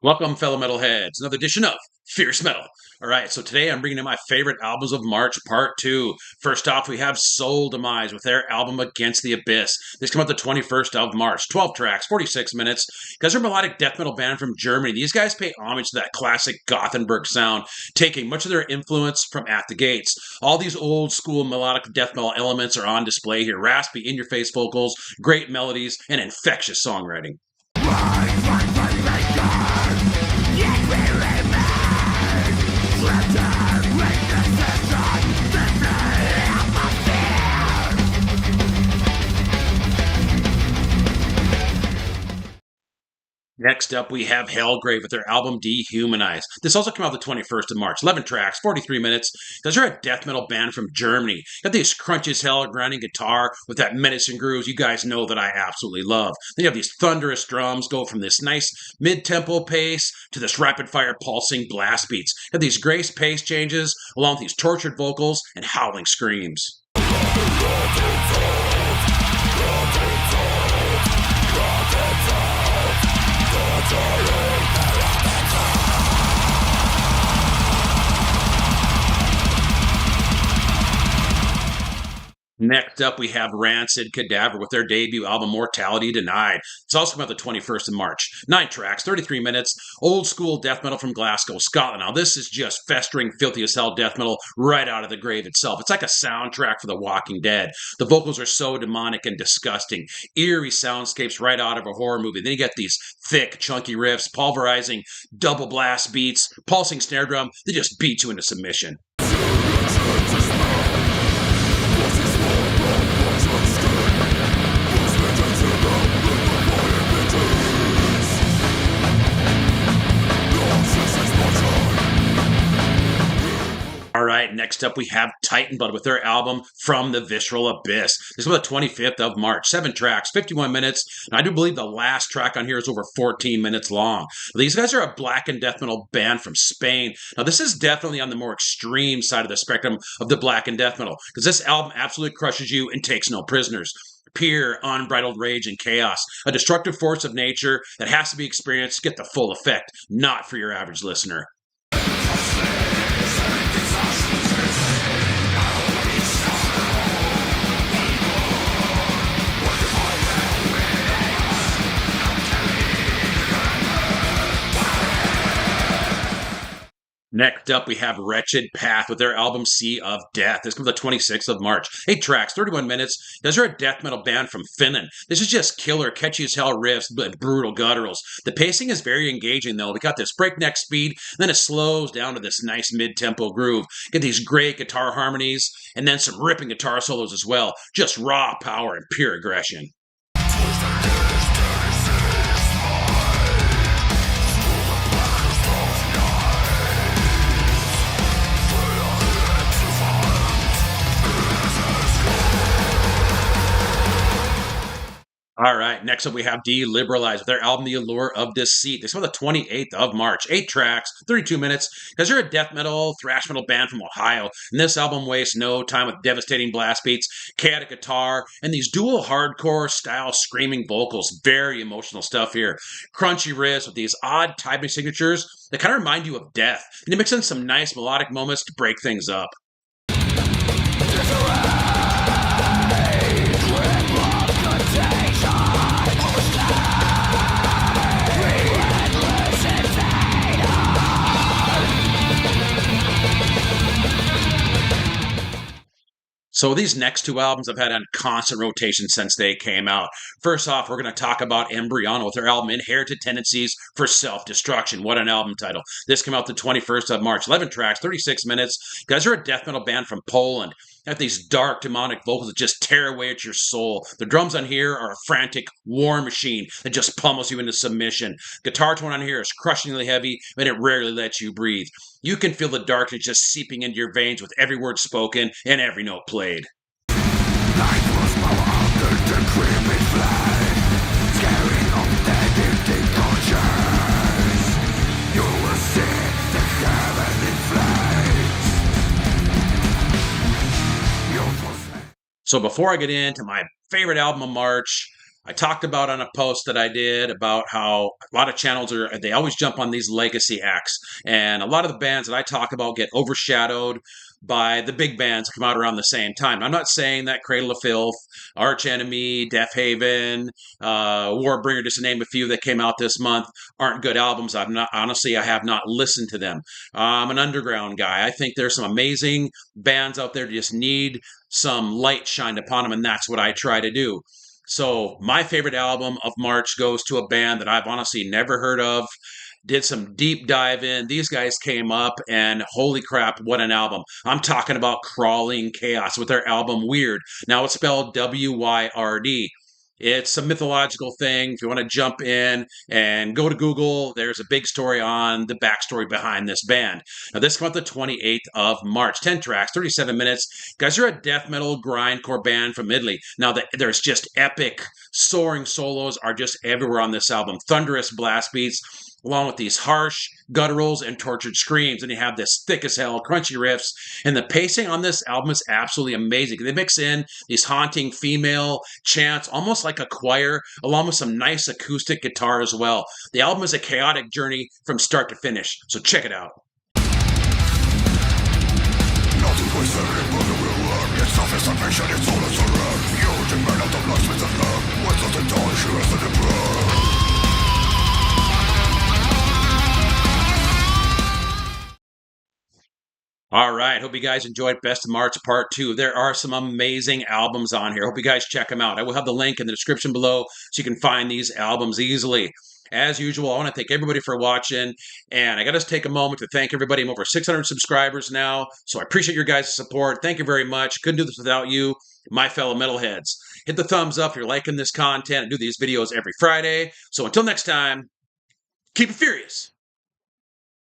Welcome, fellow metalheads. Another edition of Fierce Metal. All right, so today I'm bringing in my favorite albums of March, Part 2. First off, we have Demise with their album Against the Abyss. This came out the 21st of March. 12 tracks, 46 minutes. Guys are a melodic death metal band from Germany. These guys pay homage to that classic Gothenburg sound, taking much of their influence from At the Gates. All these old school melodic death metal elements are on display here. Raspy, in-your-face vocals, great melodies, and infectious songwriting. Next up, we have Hellgrave with their album Dehumanized. This also came out the 21st of March. 11 tracks, 43 minutes. Those are a death metal band from Germany. Got these crunchy as hell grinding guitar with that menacing grooves you guys know that I absolutely love. Then you have these thunderous drums go from this nice mid-tempo pace to this rapid-fire pulsing blast beats. You have these grace pace changes along with these tortured vocals and howling screams. Next up, we have Ranid Kadaver with their debut album Mortality Denied. It's also come out the 21st of March. 9 tracks, 33 minutes, old school death metal from Glasgow, Scotland. Now, this is just festering, filthy as hell death metal right out of the grave itself. It's like a soundtrack for The Walking Dead. The vocals are so demonic and disgusting. Eerie soundscapes right out of a horror movie. Then you get these thick, chunky riffs, pulverizing double blast beats, pulsing snare drum. They just beat you into submission. All right, next up we have TEITANBLOOD with their album From the Visceral Abyss. This was the 25th of March. 7 tracks, 51 minutes. And I do believe the last track on here is over 14 minutes long. These guys are a black and death metal band from Spain. Now, this is definitely on the more extreme side of the spectrum of the black and death metal, because this album absolutely crushes you and takes no prisoners. Pure, unbridled rage and chaos. A destructive force of nature that has to be experienced to get the full effect, not for your average listener. Next up, we have Wretched Path with their album Sea of Death. This comes the 26th of March. 8 tracks, 31 minutes. These are a death metal band from Finland. This is just killer, catchy as hell riffs, but brutal gutturals. The pacing is very engaging, though. We got this breakneck speed, and then it slows down to this nice mid-tempo groove. Get these great guitar harmonies, and then some ripping guitar solos as well. Just raw power and pure aggression. All right, next up we have Deliberalized with their album The Allure of Deceit. This was the 28th of March. 8 tracks, 32 minutes. Because you're a death metal, thrash metal band from Ohio, and this album wastes no time with devastating blast beats, chaotic guitar, and these dual hardcore style screaming vocals. Very emotional stuff here. Crunchy riffs with these odd timing signatures that kind of remind you of death. And you mix in some nice melodic moments to break things up. So these next 2 albums I've had on constant rotation since they came out. First off, we're going to talk about EMBRIONAL with their album Inherited Tendencies for Self-Destruction. What an album title. This came out the 21st of March. 11 tracks, 36 minutes. You guys are a death metal band from Poland. They have these dark, demonic vocals that just tear away at your soul. The drums on here are a frantic war machine that just pummels you into submission. Guitar tone on here is crushingly heavy, and it rarely lets you breathe. You can feel the darkness just seeping into your veins with every word spoken and every note played. So before I get into my favorite album of March, I talked about on a post that I did about how a lot of channels they always jump on these legacy acts. And a lot of the bands that I talk about get overshadowed by the big bands that come out around the same time. I'm not saying that Cradle of Filth, Arch Enemy, Death Haven, Warbringer, just to name a few that came out this month, aren't good albums. Honestly, I have not listened to them. I'm an underground guy. I think there's some amazing bands out there that just need some light shined upon them, and that's what I try to do. So my favorite album of March goes to a band that I've honestly never heard of. Did some deep dive in. These guys came up and holy crap, what an album. I'm talking about Crawling Chaos with their album Wyrd. Now it's spelled W-Y-R-D. It's a mythological thing. If you want to jump in and go to Google, there's a big story on the backstory behind this band. Now, this comes out the 28th of March. 10 tracks, 37 minutes. Guys are a death metal grindcore band from Italy. Now, there's just epic, soaring solos are just everywhere on this album. Thunderous blast beats, along with these harsh gutturals and tortured screams. And you have this thick as hell, crunchy riffs. And the pacing on this album is absolutely amazing. They mix in these haunting female chants, almost like a choir, along with some nice acoustic guitar as well. The album is a chaotic journey from start to finish. So check it out. All right. Hope you guys enjoyed Best of March Part 2. There are some amazing albums on here. Hope you guys check them out. I will have the link in the description below so you can find these albums easily. As usual, I want to thank everybody for watching, and I got to take a moment to thank everybody. I'm over 600 subscribers now, so I appreciate your guys' support. Thank you very much. Couldn't do this without you, my fellow metalheads. Hit the thumbs up if you're liking this content. I do these videos every Friday. So until next time, keep it furious.